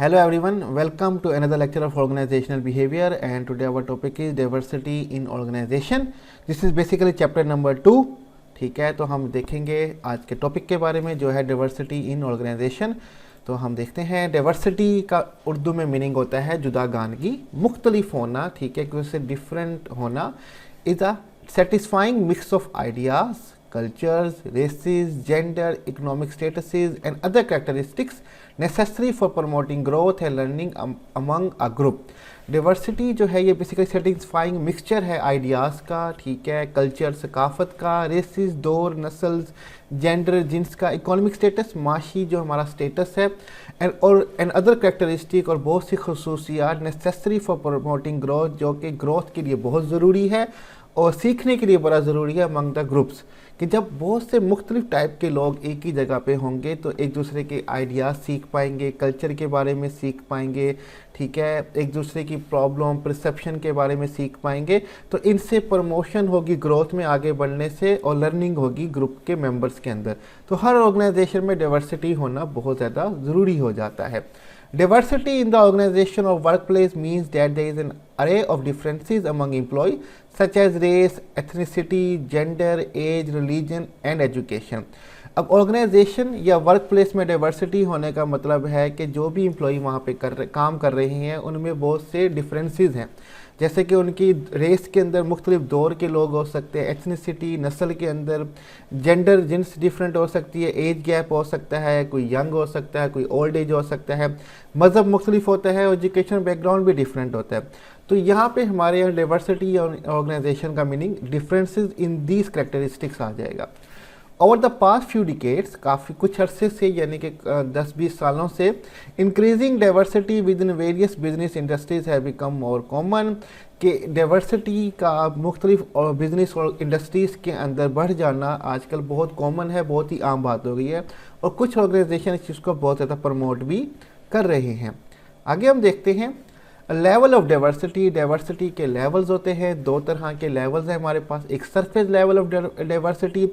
Hello everyone, welcome to another lecture of organizational behavior, and today our topic is diversity in organization. This is basically chapter number 2. ठीक है, तो हम देखेंगे आज के topic के बारे में जो है diversity in organization. तो हम देखते हैं diversity का उर्दू में मीनिंग होता है जुदागानगी, मुख्तलिफ होना, ठीक है, किसी से डिफरेंट होना. Is a satisfying mix of ideas, cultures, races, gender, economic statuses and other characteristics necessary for promoting growth and learning among a group. Diversity जो है ये बेसिकली सेटिस्फाइंग मिक्सचर है आइडियाज़ का, ठीक है, कल्चर, सकाफ़त का, रेसिस, दौर, नस्ल्स, जेंडर, जिन्स का, इकोनॉमिक स्टेटस, माशी जो हमारा स्टेटस है, एंड अदर कैरेक्टरिस्टिक और बहुत सी खसूसियात नेसेसरी फॉर प्रमोटिंग ग्रोथ, जो कि ग्रोथ के लिए बहुत ज़रूरी है और सीखने के लिए बड़ा ज़रूरी है अमंग द ग्रुप्स. कि जब बहुत से मुख्तलिफ टाइप के लोग एक ही जगह पे होंगे तो एक दूसरे के आइडियाज़ सीख पाएंगे, कल्चर के बारे में सीख पाएंगे, ठीक है, एक दूसरे की प्रॉब्लम परसेप्शन के बारे में सीख पाएंगे. तो इनसे प्रमोशन होगी ग्रोथ में आगे बढ़ने से और लर्निंग होगी ग्रुप के मेंबर्स के अंदर. तो हर ऑर्गेनाइजेशन में डाइवर्सिटी होना बहुत ज़्यादा ज़रूरी हो जाता है. Diversity in the organization or workplace means that there is an array of differences among employees such as race, ethnicity, gender, age, religion and education. अब ऑर्गेनाइजेशन या वर्क प्लेस में डाइवर्सिटी होने का मतलब है कि जो भी एम्प्लॉई वहाँ पे काम कर रहे हैं उनमें बहुत से डिफरेंसेस हैं. जैसे कि उनकी रेस के अंदर मुख्तलिफ दौर के लोग हो सकते हैं, एथनिसिटी, नस्ल के अंदर, जेंडर, जिन्स डिफरेंट हो सकती है, एज गैप हो सकता है, कोई यंग हो सकता है, कोई ओल्ड एज हो सकता है, मज़हब मुख्तलिफ होता है, एजुकेशन बैकग्राउंड भी डिफरेंट होता है. तो यहाँ पे हमारे यहाँ डाइवर्सिटी ऑर्गेनाइजेशन का meaning differences in these characteristics आ जाएगा. Over the past few decades, काफ़ी कुछ अरसे से यानी कि 10-20 सालों से, increasing diversity within various business industries है बिकम मोर कॉमन. कि डाइवर्सिटी का मुख्तलिफ और बिजनेस और इंडस्ट्रीज़ के अंदर बढ़ जाना आजकल बहुत कॉमन है, बहुत ही आम बात हो गई है और कुछ ऑर्गेनाइजेशन इस चीज़ को बहुत ज़्यादा प्रमोट भी कर रहे हैं. आगे हम देखते हैं लेवल ऑफ डाइवर्सिटी. डाइवर्सिटी के लेवल्स होते हैं, दो तरह के लेवल्स हैं हमारे पास. एक सरफेस लेवल ऑफ डाइवर्सिटी,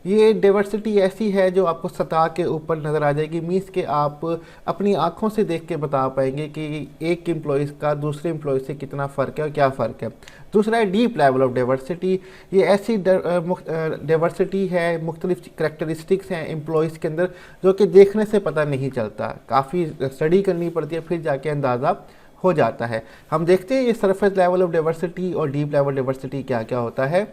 ये डाइवर्सिटी ऐसी है जो आपको सतह के ऊपर नज़र आ जाएगी. मीन्स कि आप अपनी आँखों से देख के बता पाएंगे कि एक एम्प्लॉइज़ का दूसरे एम्प्लॉय से कितना फ़र्क है और क्या फ़र्क है. दूसरा है डीप लेवल ऑफ डाइवर्सिटी. ये ऐसी डाइवर्सिटी है, मुख्तलिफ करैक्टरिस्टिक्स हैं एम्प्लॉइज़ के अंदर जो कि देखने से पता नहीं चलता, काफ़ी स्टडी करनी पड़ती है फिर जाके अंदाज़ा हो जाता है. हम देखते हैं ये सरफेस लेवल ऑफ डाइवर्सिटी और डीप लेवल डाइवर्सिटी क्या क्या होता है.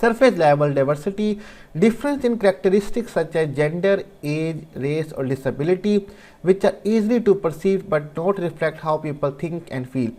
Surface level diversity, difference in characteristics such as gender, age, race और disability which are easily to perceive but not reflect how people think and feel.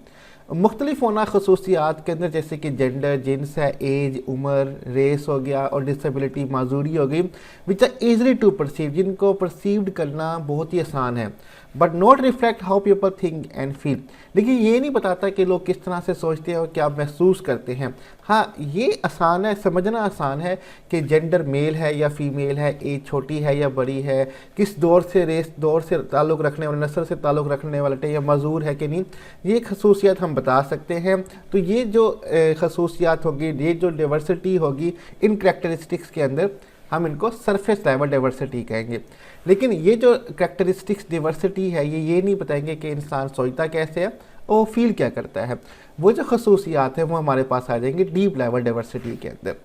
मुख्तलिफ होना खसूसियात के अंदर जैसे कि जेंडर, जिन्स है, एज, उम्र, रेस हो गया और डिसेबिलिटी, माजूरी हो गई, which are easily to perceive, जिनको परसीव्ड करना बहुत ही आसान है, but not reflect how people think and feel. लेकिन ये नहीं बताता कि लोग किस तरह से सोचते हैं और क्या महसूस करते हैं. हाँ, ये आसान है, समझना आसान है कि जेंडर मेल है या फीमेल है, एज छोटी है या बड़ी है, किस दौर से, रेस दौर से ताल्लुक़ रखने वाले, नस्ल से ताल्लुक़ रखने वाले या मजूर है कि नहीं, ये खसूसियात हम बता सकते हैं. तो ये जो खसूसियात होगी, ये जो डाइवर्सिटी होगी इन करैक्टरिस्टिक्स के अंदर, हम इनको सरफेस लेवल डाइवर्सिटी कहेंगे. लेकिन ये जो करैक्टरिस्टिक्स डाइवर्सिटी है ये नहीं बताएंगे कि इंसान सोचता कैसे है और फील क्या करता है. वो जो खसूसियात हैं वो हमारे पास आ जाएंगे डीप लेवल डाइवर्सिटी के अंदर.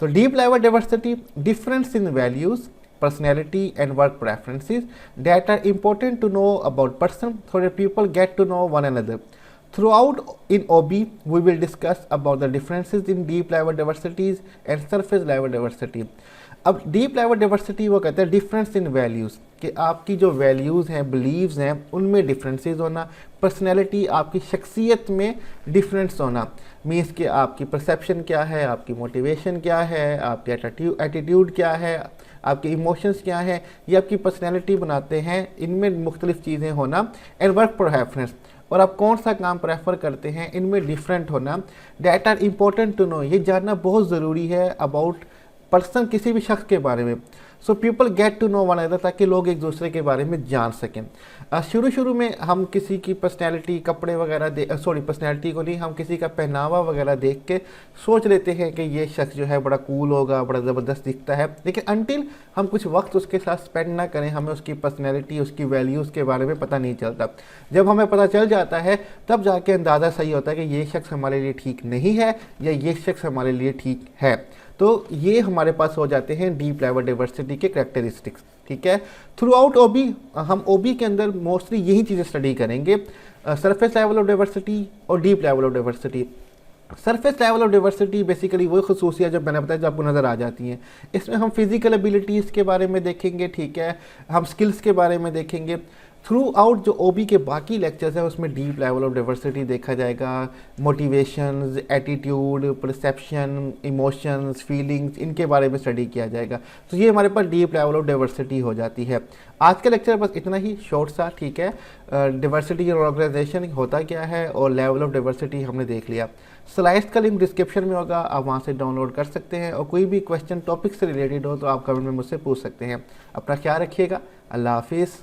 तो deep level diversity, difference in values, personality and work preferences that are important to know about person so that people get to know one another. Throughout in OB, we will discuss about the differences in deep level diversities and surface level diversity. अब deep level diversity वो कहते हैं difference in values, कि आपकी जो values हैं, beliefs हैं, उनमें डिफरेंसेस होना. पर्सनैलिटी, आपकी शख्सियत में डिफरेंस होना. मीन्स कि आपकी परसेप्शन क्या है, आपकी मोटिवेशन क्या है, आपकी एटीट्यूड क्या है, आपके इमोशंस क्या हैं, ये आपकी पर्सनैलिटी बनाते हैं. इनमें मुख्तलिफ चीज़ें होना. एंड वर्क प्रेफरेंस, और आप कौन सा काम प्रेफर करते हैं, इनमें डिफरेंट होना. That are important to know, ये जानना बहुत ज़रूरी है अबाउट पर्सन, किसी भी शख्स के बारे में. So people get to know one other, ताकि लोग एक दूसरे के बारे में जान सकें। शुरू में हम किसी की पर्सनैलिटी, कपड़े वगैरह पर्सनैलिटी को नहीं, हम किसी का पहनावा वगैरह देख के सोच लेते हैं कि ये शख्स जो है बड़ा कूल होगा, बड़ा ज़बरदस्त दिखता है, लेकिन अनटिल हम कुछ वक्त उसके साथ स्पेंड ना करें हमें उसकी पर्सनैलिटी, उसकी वैल्यूज़ के बारे में पता नहीं चलता। जब हमें पता चल जाता है तब जाके अंदाज़ा सही होता है कि ये शख्स हमारे लिए ठीक नहीं है या ये शख्स हमारे लिए ठीक है। तो ये हमारे पास हो जाते हैं डीप लेवल डाइवर्सिटी के कैरेक्टरिस्टिक्स। ठीक है, थ्रू आउट ओबी हम ओबी के अंदर मोस्टली यही चीज़ें स्टडी करेंगे, सरफेस लेवल ऑफ डाइवर्सिटी और deep level of diversity. Surface level of diversity basically वही खसूसियात जो मैंने बताया जो आपको नज़र आ जाती हैं। इसमें हम फिजिकल एबिलिटीज़ के बारे में देखेंगे, ठीक है, हम स्किल्स के बारे में देखेंगे। थ्रू आउट जो ओबी के बाकी लेक्चर्स हैं उसमें डीप लेवल ऑफ डाइवर्सिटी देखा जाएगा, motivations, attitude, perception, emotions, feelings, इनके बारे में स्टडी किया जाएगा। तो ये हमारे पास डीप लेवल ऑफ डाइवर्सिटी हो जाती है। आज का लेक्चर बस इतना ही शॉर्ट सा, ठीक है। डाइवर्सिटी और ऑर्गेनाइजेशन होता क्या है और लेवल ऑफ डाइवर्सिटी हमने देख लिया। स्लाइड्स का लिंक डिस्क्रिप्शन में होगा, आप वहाँ से डाउनलोड कर सकते हैं और कोई भी क्वेश्चन टॉपिक से रिलेटेड हो तो आप कमेंट में मुझसे पूछ सकते हैं। अपना ख्याल रखिएगा, अल्लाह हाफिज़।